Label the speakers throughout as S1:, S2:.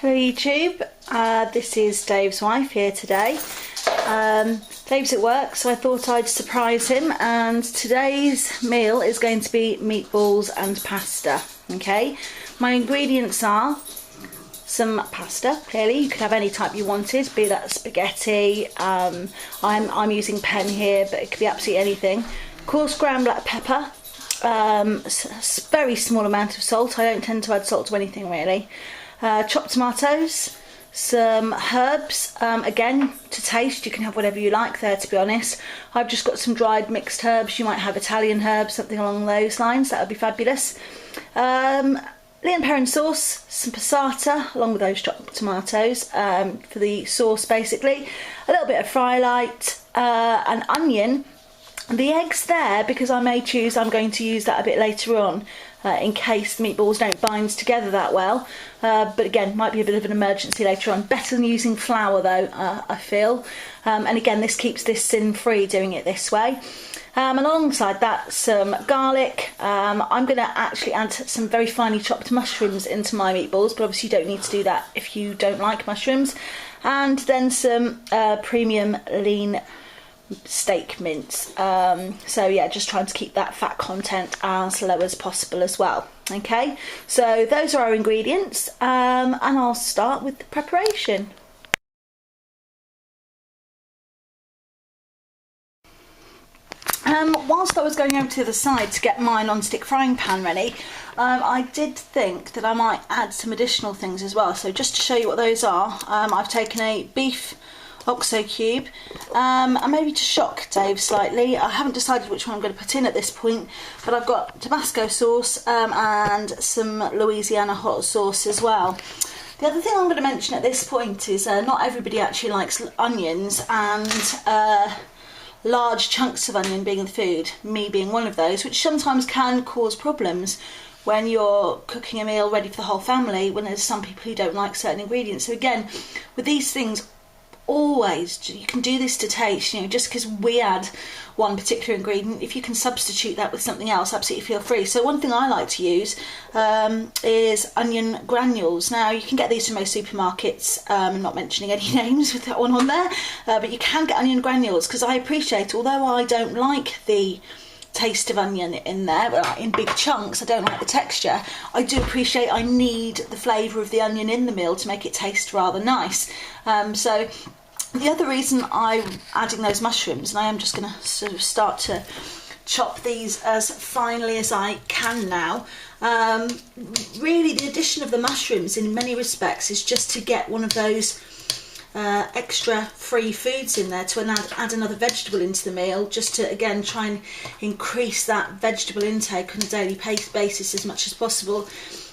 S1: Hello YouTube, this is Dave's wife here today. Dave's at work, so I thought I'd surprise him, and today's meal is going to be meatballs and pasta. Okay, my ingredients are some pasta. Clearly you could have any type you wanted, be that spaghetti. I'm using pen here, but it could be absolutely anything. Coarse ground black pepper, very small amount of salt. I don't tend to add salt to anything really. Chopped tomatoes, some herbs, again to taste. You can have whatever you like there, to be honest. I've just got some dried mixed herbs. You might have Italian herbs, something along those lines. That would be fabulous. Lemon sauce, some passata along with those chopped tomatoes for the sauce basically. A little bit of fry light, an onion. The eggs there, because I'm going to use that a bit later on in case the meatballs don't bind together that well, but again might be a bit of an emergency later on. Better than using flour though, I feel, and again this keeps this sin free doing it this way. Alongside that, some garlic. I'm going to actually add some very finely chopped mushrooms into my meatballs, but obviously you don't need to do that if you don't like mushrooms. And then some premium lean steak mince. So yeah, just trying to keep that fat content as low as possible as well. Okay, so those are our ingredients, and I'll start with the preparation. Whilst I was going over to the side to get my non-stick frying pan ready, I did think that I might add some additional things as well. So just to show you what those are, I've taken a beef oxo cube, and maybe to shock Dave slightly, I haven't decided which one I'm going to put in at this point, but I've got Tabasco sauce and some Louisiana hot sauce as well. The other thing I'm going to mention at this point is not everybody actually likes onions, and large chunks of onion being in the food, me being one of those, which sometimes can cause problems when you're cooking a meal ready for the whole family, when there's some people who don't like certain ingredients. So again, with these things, always, you can do this to taste, you know, just because we add one particular ingredient, if you can substitute that with something else, absolutely feel free. So one thing I like to use is onion granules. Now you can get these from most supermarkets, not mentioning any names with that one on there, but you can get onion granules, because I appreciate, although I don't like the taste of onion in there in big chunks, I don't like the texture, I do appreciate, I need the flavour of the onion in the meal to make it taste rather nice. So the other reason I'm adding those mushrooms, and I am just going to sort of start to chop these as finely as I can now, really the addition of the mushrooms in many respects is just to get one of those extra free foods in there, to add another vegetable into the meal, just to again try and increase that vegetable intake on a daily basis as much as possible.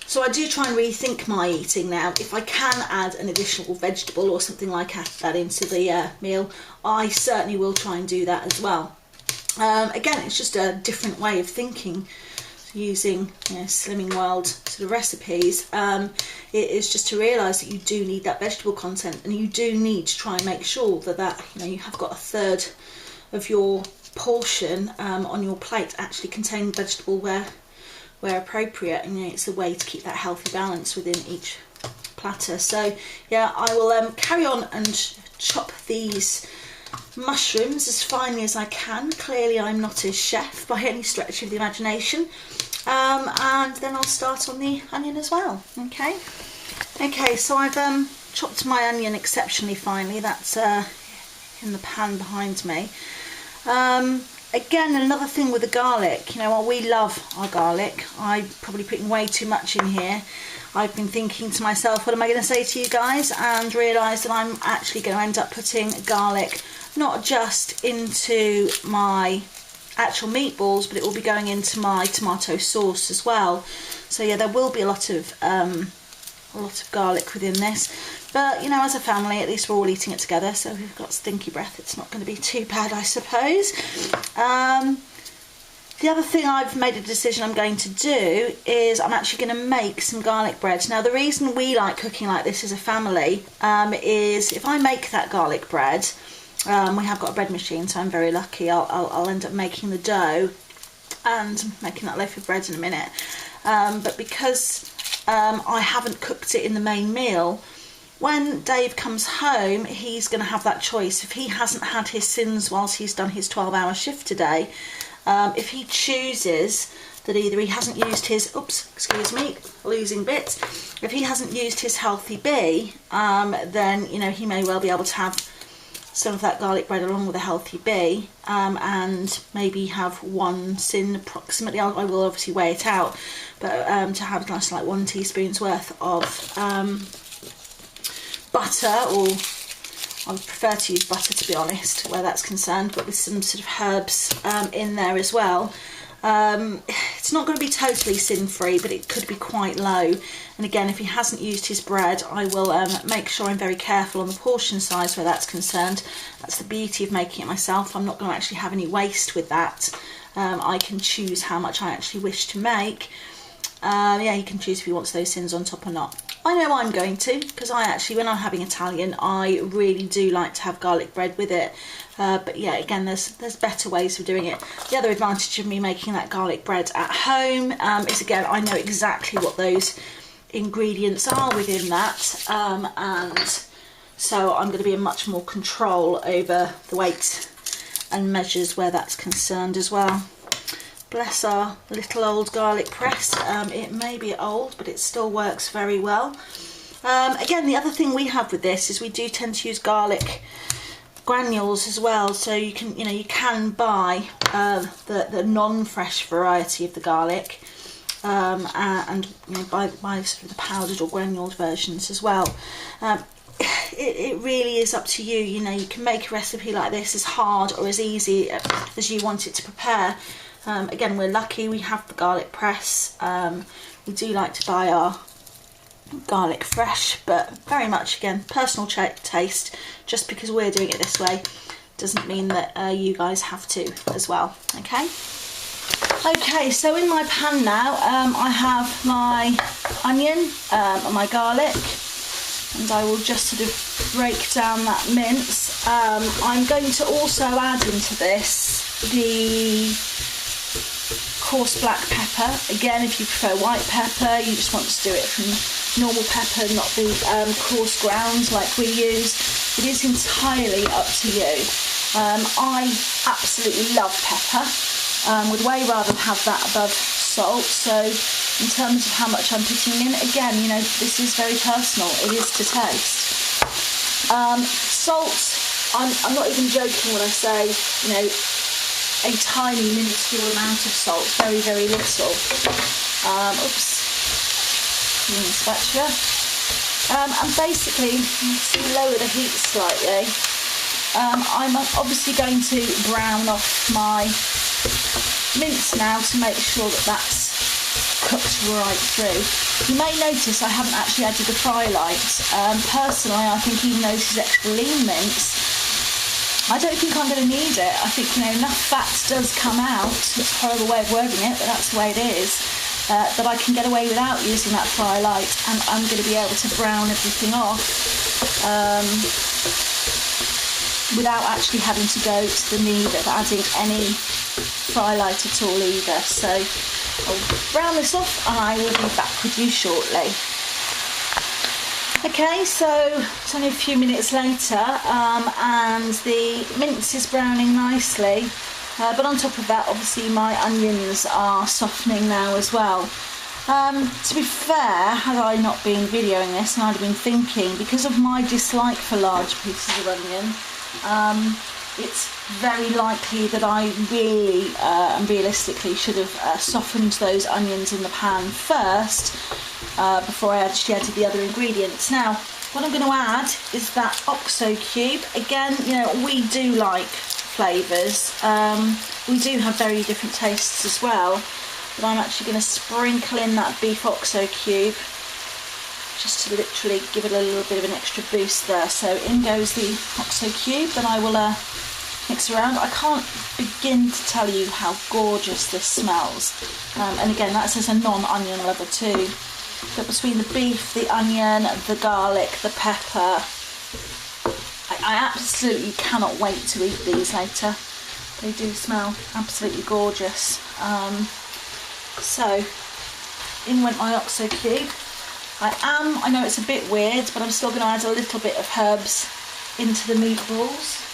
S1: So I do try and rethink my eating now. If I can add an additional vegetable or something like that into the meal, I certainly will try and do that as well. Again, it's just a different way of thinking, using, you know, Slimming World sort of recipes. It is just to realise that you do need that vegetable content, and you do need to try and make sure that you know, you have got a third of your portion on your plate actually containing vegetable where appropriate, and you know, it's a way to keep that healthy balance within each platter. So yeah, I will carry on and chop these mushrooms as finely as I can. Clearly I'm not a chef by any stretch of the imagination, and then I'll start on the onion as well. Okay, so I've chopped my onion exceptionally finely. That's in the pan behind me. Again, another thing with the garlic, you know, while we love our garlic, I'm probably putting way too much in here. I've been thinking to myself, what am I going to say to you guys, and realised that I'm actually going to end up putting garlic not just into my actual meatballs, but it will be going into my tomato sauce as well. So yeah, there will be a lot of garlic within this, but you know, as a family, at least we're all eating it together, so we've got stinky breath, it's not going to be too bad, I suppose. The other thing I've made a decision I'm going to do is I'm actually going to make some garlic bread. Now the reason we like cooking like this as a family is if I make that garlic bread, we have got a bread machine, so I'm very lucky. I'll end up making the dough and making that loaf of bread in a minute. But because I haven't cooked it in the main meal, when Dave comes home, he's going to have that choice. If he hasn't had his sins whilst he's done his 12-hour shift today, if he chooses that either he hasn't used his, oops, excuse me, losing bits, if he hasn't used his healthy bee, then, you know, he may well be able to have some of that garlic bread along with a healthy bee, and maybe have one sin approximately. I will obviously weigh it out, but to have nice like 1 teaspoon's worth of butter, or I would prefer to use butter to be honest where that's concerned, but with some sort of herbs in there as well. It's not going to be totally sin-free, but it could be quite low. And again, if he hasn't used his bread, I will make sure I'm very careful on the portion size where that's concerned. That's the beauty of making it myself. I'm not going to actually have any waste with that. I can choose how much I actually wish to make. Yeah, he can choose if he wants those sins on top or not. I know I'm going to, because I actually, when I'm having Italian, I really do like to have garlic bread with it. But yeah, again, there's better ways of doing it. The other advantage of me making that garlic bread at home is, again, I know exactly what those ingredients are within that, and so I'm going to be in much more control over the weight and measures where that's concerned as well. Bless our little old garlic press. It may be old, but it still works very well. Again, the other thing we have with this is we do tend to use garlic granules as well, so you can buy the non-fresh variety of the garlic, and buy sort of the powdered or granuled versions as well. It really is up to you. You can make a recipe like this as hard or as easy as you want it to prepare. Again, we're lucky we have the garlic press. We do like to buy our garlic fresh, but very much, again, personal taste. Just because we're doing it this way doesn't mean that you guys have to as well. Okay, so in my pan now, I have my onion and my garlic, and I will just sort of break down that mince. I'm going to also add into this the coarse black pepper. Again, if you prefer white pepper, you just want to do it from normal pepper, not the coarse ground like we use. It is entirely up to you. I absolutely love pepper. Would way rather have that above salt. So in terms of how much I'm putting in, again, this is very personal. It is to taste. Salt, I'm not even joking when I say, a tiny minuscule amount of salt, very, very little. Oops, spatula. And basically, to lower the heat slightly, I'm obviously going to brown off my mince now to make sure that that's cooked right through. You may notice I haven't actually added the fry light. Personally, I think even though this is extra lean mince, I don't think I'm going to need it. I think, enough fat does come out. It's a horrible way of wording it, but that's the way it is. That I can get away without using that fry light, and I'm going to be able to brown everything off without actually having to go to the need of adding any fry light at all either. So I'll brown this off and I will be back with you shortly. Okay, so it's only a few minutes later, and the mince is browning nicely, but on top of that, obviously my onions are softening now as well. To be fair, had I not been videoing this, and I'd have been thinking, because of my dislike for large pieces of onion, it's very likely that I really and realistically should have softened those onions in the pan first, before I actually added the other ingredients. Now, what I'm going to add is that OXO cube. Again, we do like flavours. We do have very different tastes as well, but I'm actually going to sprinkle in that beef OXO cube just to literally give it a little bit of an extra boost there. So in goes the OXO cube, and I will mix around. I can't begin to tell you how gorgeous this smells. And again, that's as a non-onion lover too. But between the beef, the onion, the garlic, the pepper, I absolutely cannot wait to eat these later. They do smell absolutely gorgeous. So in went my OXO cube. I know it's a bit weird, but I'm still going to add a little bit of herbs into the meatballs.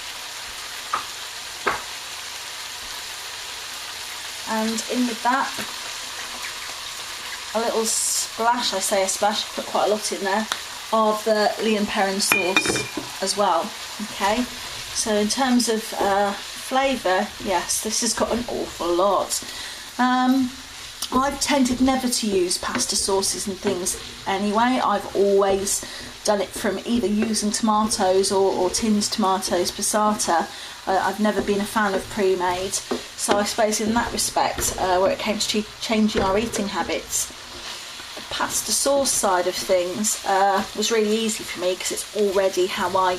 S1: And in with that, a little splash, I say a splash, I put quite a lot in there, of the Lea and Perrin sauce as well. Okay, so in terms of flavour, yes, this has got an awful lot. I've tended never to use pasta sauces and things anyway. I've always done it from either using tomatoes or tinned tomatoes, passata. I've never been a fan of pre-made. So I suppose in that respect, where it came to changing our eating habits, the pasta sauce side of things was really easy for me because it's already how I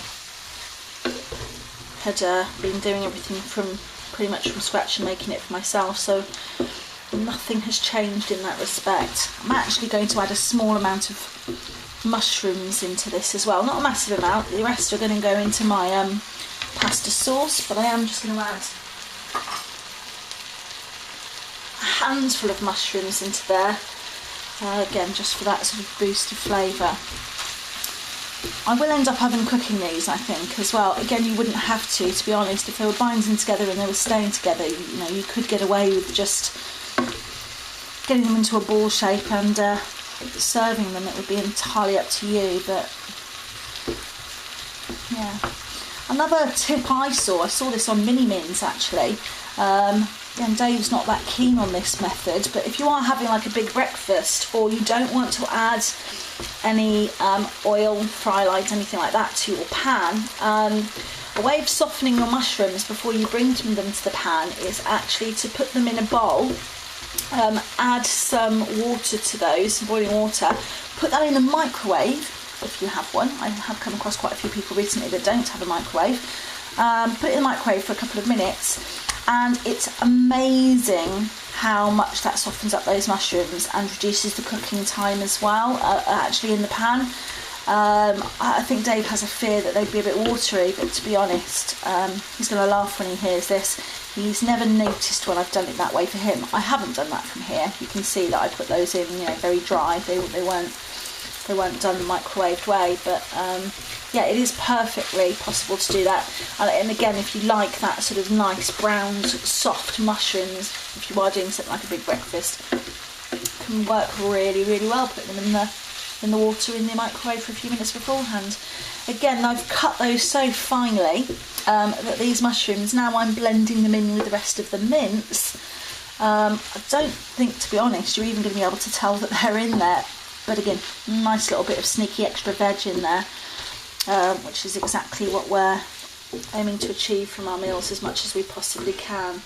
S1: had been doing everything from pretty much from scratch and making it for myself. So nothing has changed in that respect. I'm actually going to add a small amount of mushrooms into this as well. Not a massive amount. The rest are going to go into my pasta sauce, but I am just going to add a handful of mushrooms into there. Again, just for that sort of boost of flavour. I will end up cooking these, I think, as well. Again, you wouldn't have to be honest. If they were binding together and they were staying together, you know, you could get away with just getting them into a ball shape and serving them. It would be entirely up to you, but yeah. Another tip I saw this on Mini Mins actually, and Dave's not that keen on this method, but if you are having like a big breakfast or you don't want to add any oil, fry light, anything like that to your pan, a way of softening your mushrooms before you bring them to the pan is actually to put them in a bowl, add some water to those, some boiling water, put that in the microwave if you have one. I have come across quite a few people recently that don't have a microwave. Put it in the microwave for a couple of minutes, and it's amazing how much that softens up those mushrooms and reduces the cooking time as well, actually in the pan. I think Dave has a fear that they'd be a bit watery, but to be honest, he's going to laugh when he hears this. He's never noticed when I've done it that way for him. I haven't done that from here. You can see that I put those in, you know, very dry. They weren't done the microwaved way, but yeah, it is perfectly possible to do that. And again, if you like that sort of nice browned soft mushrooms, if you are doing something like a big breakfast, it can work really, really well. Put them in the water in the microwave for a few minutes beforehand. Again, I've cut those so finely that these mushrooms, now I'm blending them in with the rest of the mince. I don't think, to be honest, you're even going to be able to tell that they're in there. But again, nice little bit of sneaky extra veg in there, which is exactly what we're aiming to achieve from our meals as much as we possibly can.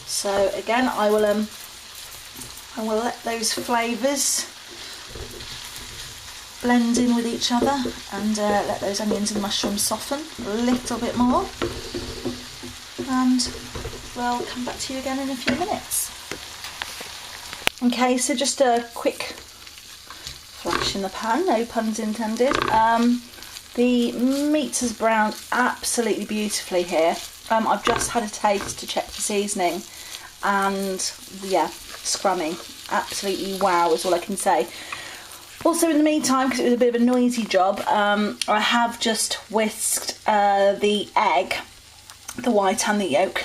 S1: So again, I will let those flavours blend in with each other and let those onions and mushrooms soften a little bit more. And we'll come back to you again in a few minutes. Okay, so just a quick flash in the pan, no puns intended. The meat has browned absolutely beautifully here. I've just had a taste to check the seasoning, and yeah, scrummy, absolutely wow is all I can say. Also in the meantime, because it was a bit of a noisy job, I have just whisked the egg, the white and the yolk,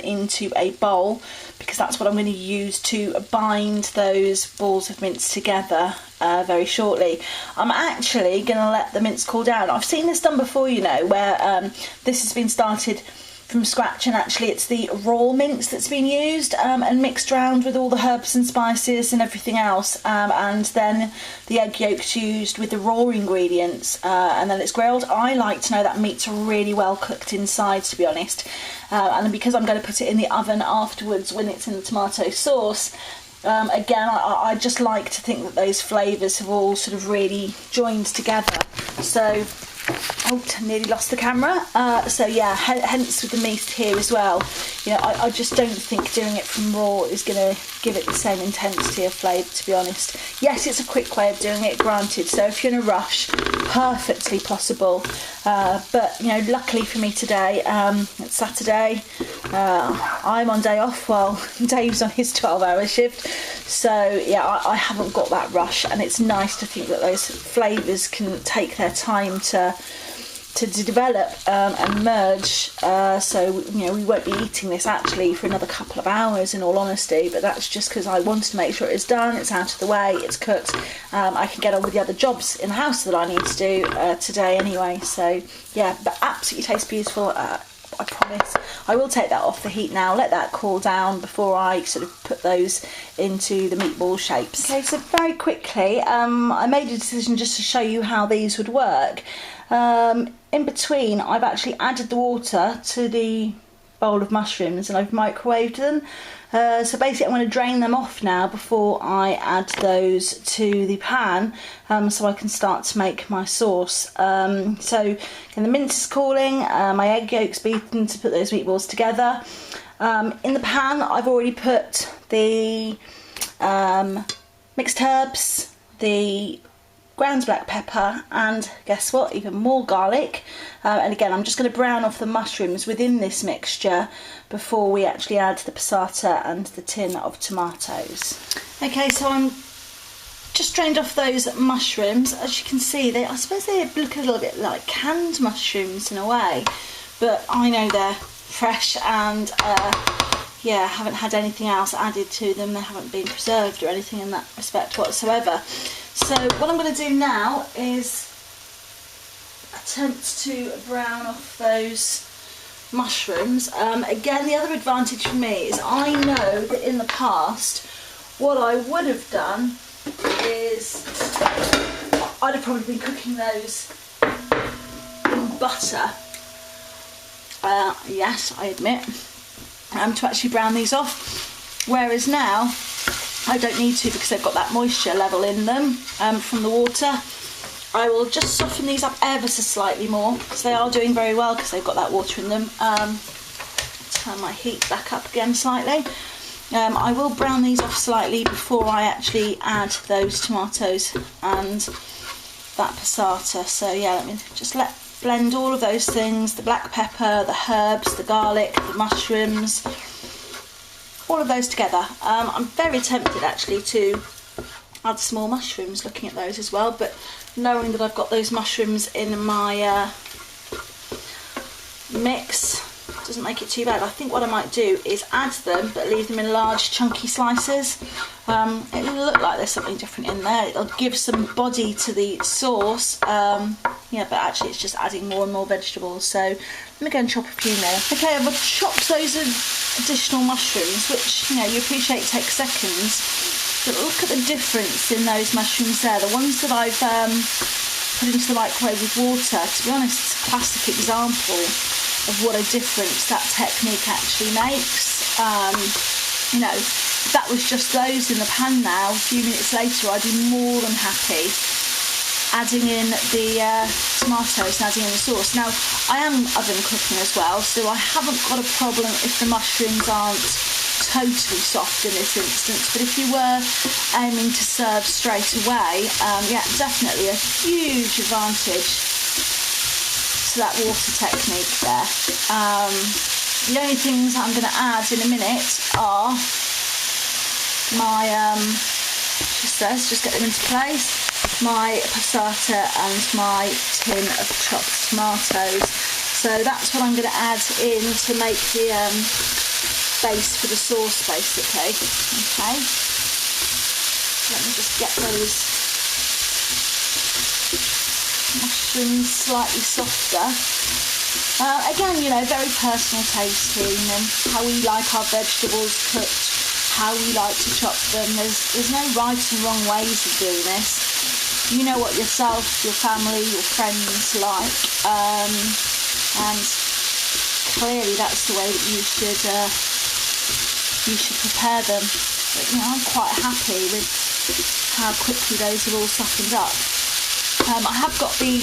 S1: into a bowl, because that's what I'm going to use to bind those balls of mince together very shortly. I'm actually going to let the mince cool down. I've seen this done before, you know, where this has been started from scratch, and actually it's the raw mince that's been used and mixed around with all the herbs and spices and everything else, and then the egg yolk's used with the raw ingredients, and then it's grilled. I like to know that meat's really well cooked inside, to be honest, and because I'm going to put it in the oven afterwards when it's in the tomato sauce, again, I just like to think that those flavours have all sort of really joined together. So Oh, nearly lost the camera. So yeah, hence with the meat here as well. You know, I just don't think doing it from raw is going to give it the same intensity of flavour, to be honest. Yes, it's a quick way of doing it, granted. So if you're in a rush, perfectly possible. But you know, luckily for me today, it's Saturday. I'm on day off while Dave's on his 12-hour shift. So yeah, I haven't got that rush, and it's nice to think that those flavours can take their time to develop and merge, so you know, we won't be eating this actually for another couple of hours, in all honesty, but that's just because I wanted to make sure it's done, it's out of the way, it's cooked. I can get on with the other jobs in the house that I need to do today anyway. So yeah, but absolutely tastes beautiful. I promise. I will take that off the heat now, let that cool down before I sort of put those into the meatball shapes. Okay, so very quickly, I made a decision just to show you how these would work. In between, I've actually added the water to the bowl of mushrooms and I've microwaved them. So basically I'm going to drain them off now before I add those to the pan, so I can start to make my sauce. So the mince is cooling, my egg yolk's beaten to put those meatballs together. In the pan I've already put the mixed herbs, the ground black pepper, and guess what, even more garlic. And again, I'm just going to brown off the mushrooms within this mixture before we actually add the passata and the tin of tomatoes. Okay, so I'm just drained off those mushrooms. As you can see, I suppose they look a little bit like canned mushrooms in a way, but I know they're fresh and yeah, haven't had anything else added to them. They haven't been preserved or anything in that respect whatsoever. So what I'm going to do now is attempt to brown off those mushrooms. Again, the other advantage for me is I know that in the past what I would have done is I'd have probably been cooking those in butter. Yes, I admit, to actually brown these off, whereas now I don't need to because they've got that moisture level in them from the water. I will just soften these up ever so slightly more because they are doing very well because they've got that water in them. Turn my heat back up again slightly. I will brown these off slightly before I actually add those tomatoes and that passata. So yeah, let me just blend all of those things, the black pepper, the herbs, the garlic, the mushrooms, all of those together. I'm very tempted actually to add some more mushrooms looking at those as well, but knowing that I've got those mushrooms in my mix doesn't make it too bad. I think what I might do is add them but leave them in large chunky slices. It'll look like there's something different in there, it'll give some body to the sauce. Yeah, but actually it's just adding more and more vegetables. So let me go and chop a few more. Okay, I've chopped those additional mushrooms, which, you know, you appreciate takes seconds, but look at the difference in those mushrooms there. The ones that I've put into the microwave with water, to be honest, it's a classic example of what a difference that technique actually makes. You know, if that was just those in the pan now, a few minutes later, I'd be more than happy adding in the tomatoes and adding in the sauce. Now, I am oven cooking as well, so I haven't got a problem if the mushrooms aren't totally soft in this instance, but if you were aiming to serve straight away, yeah, definitely a huge advantage to that water technique there. The only things I'm going to add in a minute are my, just get them into place, my passata and my tin of chopped tomatoes. So that's what I'm going to add in to make the base for the sauce, basically. Okay, let me just get those mushrooms slightly softer. Again, you know, very personal taste here, you know, how we like our vegetables cooked, how we like to chop them. There's no right and wrong ways of doing this. You know what yourself, your family, your friends like, and clearly that's the way that you should prepare them. But, you know, I'm quite happy with how quickly those have all softened up. I have got the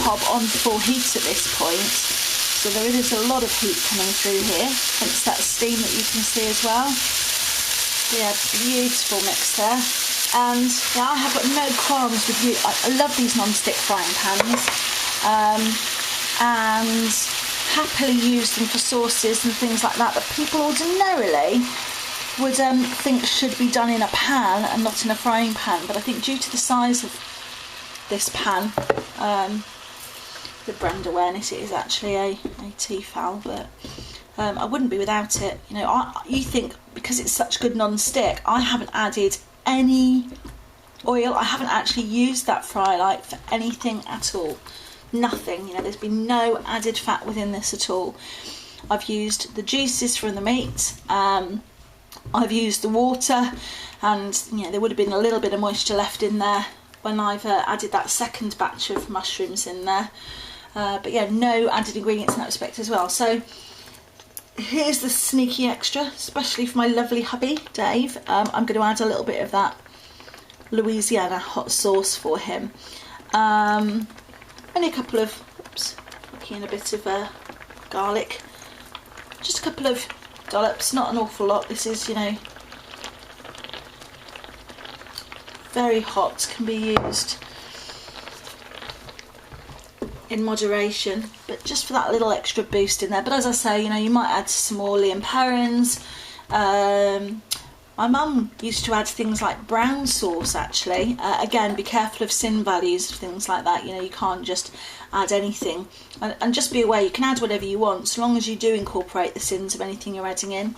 S1: hob on full heat at this point, so there is a lot of heat coming through here, hence that steam that you can see as well. Yeah, beautiful mix there. And yeah, I have got no qualms with you. I love these non-stick frying pans, and happily use them for sauces and things like that people ordinarily would think should be done in a pan and not in a frying pan. But I think due to the size of this pan, the brand awareness, it is actually a Tefal, but I wouldn't be without it. You know, you think because it's such good non-stick, I haven't added any oil. I haven't actually used that fry light for anything at all. Nothing. You know, there's been no added fat within this at all. I've used the juices from the meat. I've used the water, and you know, there would have been a little bit of moisture left in there when I've added that second batch of mushrooms in there. But yeah, no added ingredients in that respect as well. So here's the sneaky extra, especially for my lovely hubby Dave. I'm going to add a little bit of that Louisiana hot sauce for him. Only a couple of, looking in a bit of garlic, just a couple of dollops, not an awful lot. This is, you know, very hot, can be used in moderation, but just for that little extra boost in there. But as I say, you know, you might add some Orleans parents. My mum used to add things like brown sauce, actually. Again, be careful of sin values, things like that. You know, you can't just add anything. And just be aware, you can add whatever you want, so long as you do incorporate the sins of anything you're adding in.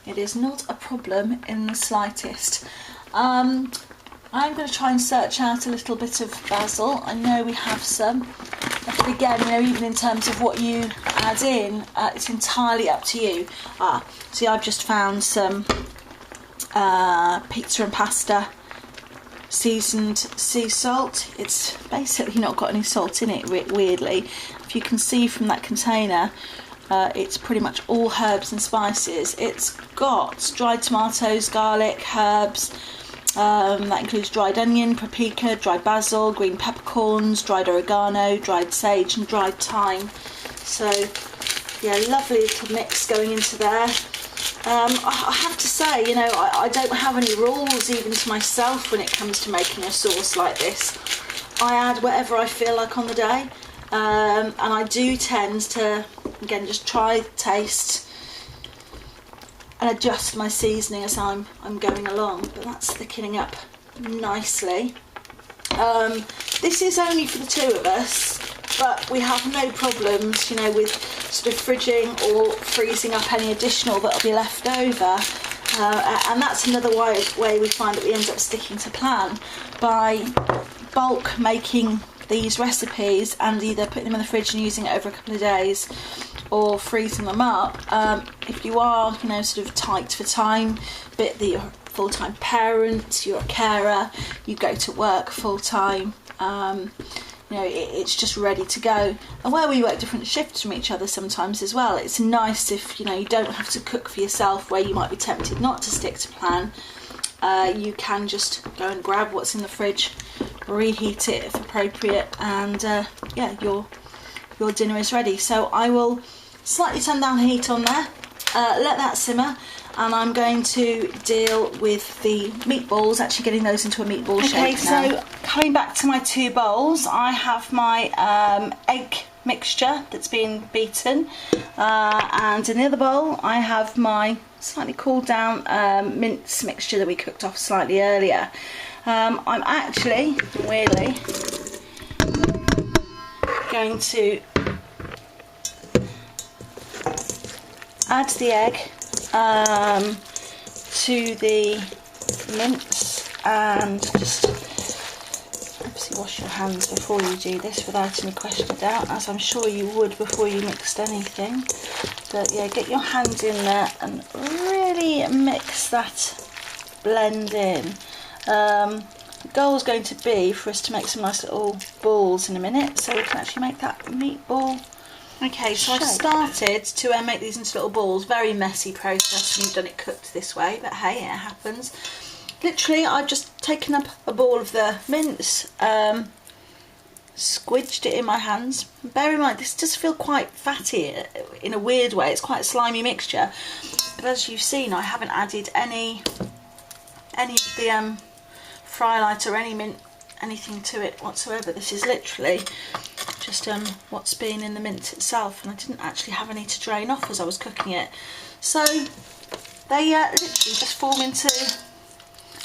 S1: It is not a problem in the slightest. I'm going to try and search out a little bit of basil. I know we have some. But again, you know, even in terms of what you add in, it's entirely up to you. See, I've just found some pizza and pasta seasoned sea salt. It's basically not got any salt in it, weirdly. If you can see from that container, it's pretty much all herbs and spices. It's got dried tomatoes, garlic, herbs. That includes dried onion, paprika, dried basil, green peppercorns, dried oregano, dried sage and dried thyme. So yeah, lovely little mix going into there. I have to say, you know, I don't have any rules even to myself when it comes to making a sauce like this. I add whatever I feel like on the day, and I do tend to, again, just try, taste and adjust my seasoning as I'm going along. But that's thickening up nicely. This is only for the two of us, but we have no problems, you know, with sort of fridging or freezing up any additional that'll be left over. And that's another way we find that we end up sticking to plan, by bulk making these recipes and either putting them in the fridge and using it over a couple of days, or freezing them up. If you are, you know, sort of tight for time, but that you're a full-time parent, you're a carer, you go to work full-time, you know, it's just ready to go. And where we work different shifts from each other sometimes as well, it's nice if, you know, you don't have to cook for yourself, where you might be tempted not to stick to plan. You can just go and grab what's in the fridge, reheat it if appropriate, and yeah, your dinner is ready. So I will slightly turn down the heat on there, let that simmer, and I'm going to deal with the meatballs, actually getting those into a meatball shape now. Okay, so coming back to my two bowls, I have my egg mixture that's been beaten, and in the other bowl I have my slightly cooled down mince mixture that we cooked off slightly earlier. I'm actually, weirdly, going to add the egg to the mince, and just obviously wash your hands before you do this without any question of doubt, as I'm sure you would before you mixed anything. But yeah, get your hand in there and really mix that blend in. The goal is going to be for us to make some nice little balls in a minute, so we can actually make that meatball. Okay, so I've started to make these into little balls. Very messy process when you've done it cooked this way, but hey, it happens. Literally, I've just taken up a ball of the mince, squidged it in my hands. Bear in mind, this does feel quite fatty in a weird way. It's quite a slimy mixture, but as you've seen, I haven't added any of the fry light or anything to it whatsoever. This is literally just what's been in the mince itself, and I didn't actually have any to drain off as I was cooking it. So they literally just form into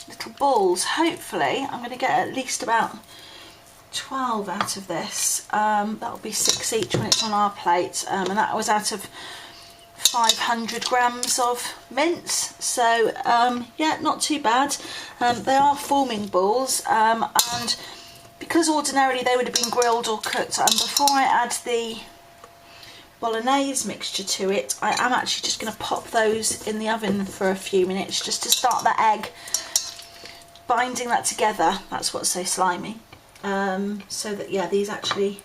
S1: little balls. Hopefully I'm going to get at least about 12 out of this. That'll be 6 each when it's on our plate, and that was out of 500 grams of mince, so yeah, not too bad. They are forming balls, and because ordinarily they would have been grilled or cooked, and before I add the bolognese mixture to it, I am actually just going to pop those in the oven for a few minutes just to start the egg binding that together. That's what's so slimy, so that, yeah, these actually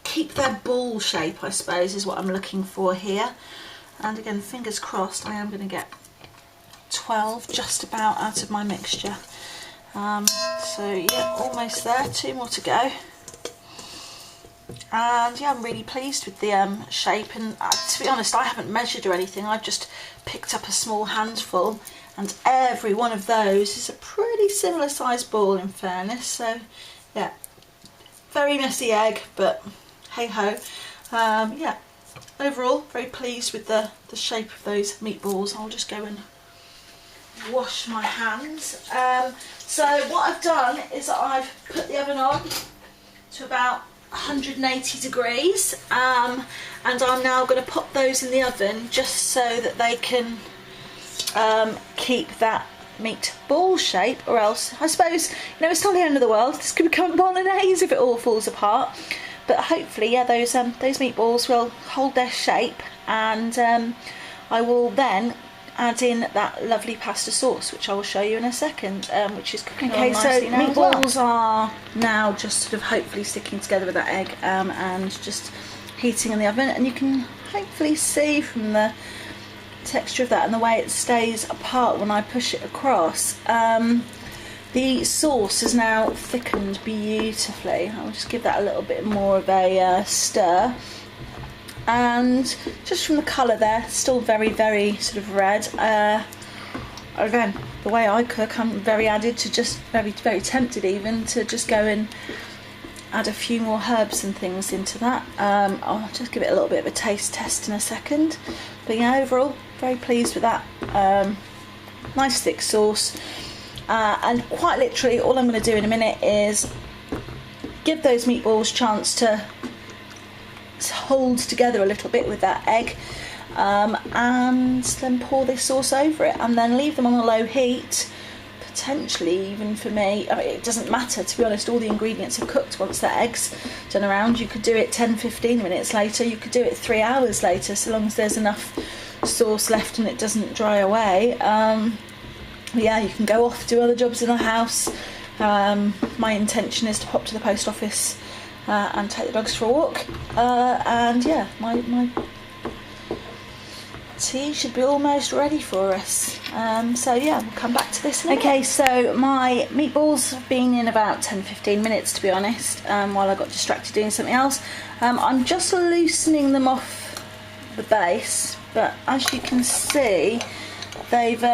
S1: keep their ball shape, I suppose, is what I'm looking for here. And again, fingers crossed, I am going to get 12 just about out of my mixture. So yeah, almost there, 2 more to go. And yeah, I'm really pleased with the shape, and to be honest, I haven't measured or anything. I've just picked up a small handful, and every one of those is a pretty similar sized ball, in fairness. So yeah, very messy egg, but hey ho. Yeah, overall very pleased with the shape of those meatballs. I'll just go and wash my hands. So what I've done is that I've put the oven on to about 180 degrees, and I'm now going to pop those in the oven just so that they can keep that meatball shape, or else, I suppose, you know, it's not the end of the world. This could become bolognese if it all falls apart. But hopefully, yeah, those meatballs will hold their shape, and I will then add in that lovely pasta sauce, which I will show you in a second, which is cooking on nicely now. Meatballs are now just sort of hopefully sticking together with that egg, and just heating in the oven, and you can hopefully see from the texture of that and the way it stays apart when I push it across. The sauce has now thickened beautifully. I'll just give that a little bit more of a stir. And just from the colour there, still very, very sort of red. Again, the way I cook, I'm very very tempted even to just go and add a few more herbs and things into that. I'll just give it a little bit of a taste test in a second. But yeah, overall, very pleased with that. Nice thick sauce. And quite literally, all I'm going to do in a minute is give those meatballs a chance to hold together a little bit with that egg, and then pour this sauce over it, and then leave them on a low heat. Potentially, even for me, I mean, it doesn't matter, to be honest. All the ingredients are cooked once the egg's done around. You could do it 10-15 minutes later, you could do it 3 hours later, so long as there's enough sauce left and it doesn't dry away. Yeah, you can go off, do other jobs in the house. My intention is to pop to the post office and take the dogs for a walk, and yeah, my tea should be almost ready for us. So yeah, we'll come back to this in a minute. Okay, so my meatballs have been in about 10-15 minutes, to be honest, while I got distracted doing something else. I'm just loosening them off the base, but as you can see, they've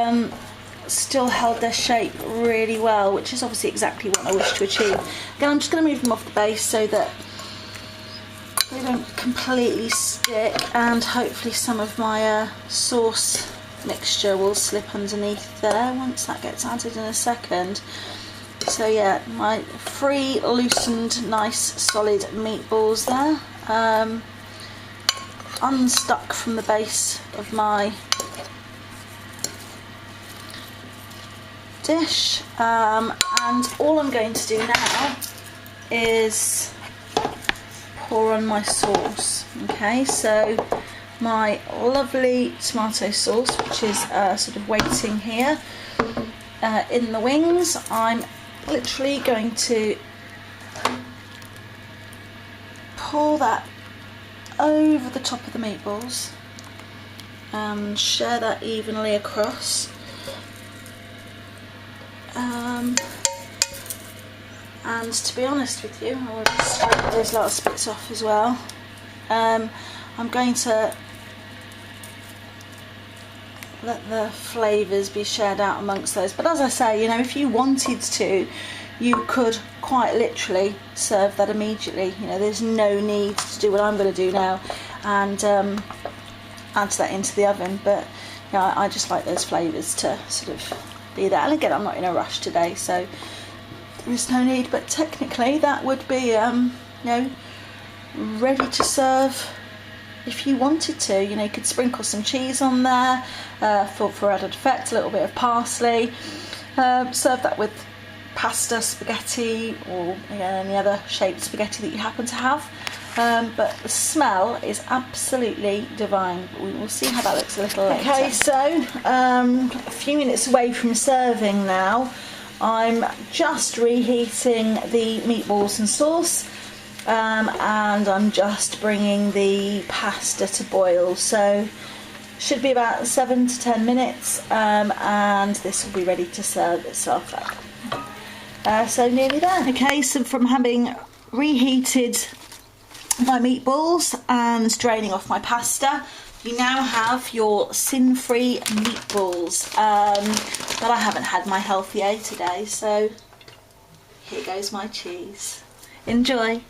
S1: still held their shape really well, which is obviously exactly what I wish to achieve. Again, I'm just going to move them off the base so that they don't completely stick, and hopefully some of my sauce mixture will slip underneath there once that gets added in a second. So yeah, my free, loosened, nice, solid meatballs there, unstuck from the base of my dish, and all I'm going to do now is pour on my sauce. Okay, so my lovely tomato sauce, which is sort of waiting here in the wings, I'm literally going to pour that over the top of the meatballs and share that evenly across. And to be honest with you, I'll just scrape those last bits off as well. I'm going to let the flavours be shared out amongst those. But as I say, you know, if you wanted to, you could quite literally serve that immediately. You know, there's no need to do what I'm going to do now and add that into the oven. But you know, I just like those flavours to sort of be there. And again, I'm not in a rush today, so there's no need. But technically, that would be, you know, ready to serve. If you wanted to, you know, you could sprinkle some cheese on there for added effect, a little bit of parsley. Serve that with pasta, spaghetti, or again, any other shaped spaghetti that you happen to have. But the smell is absolutely divine. We will see how that looks a little later. Okay, so a few minutes away from serving now. I'm just reheating the meatballs and sauce. And I'm just bringing the pasta to boil, so should be about 7 to 10 minutes, and this will be ready to serve itself up. So nearly there. Okay, so from having reheated my meatballs and draining off my pasta, you now have your sin-free meatballs. But I haven't had my healthy A today, so here goes my cheese. Enjoy.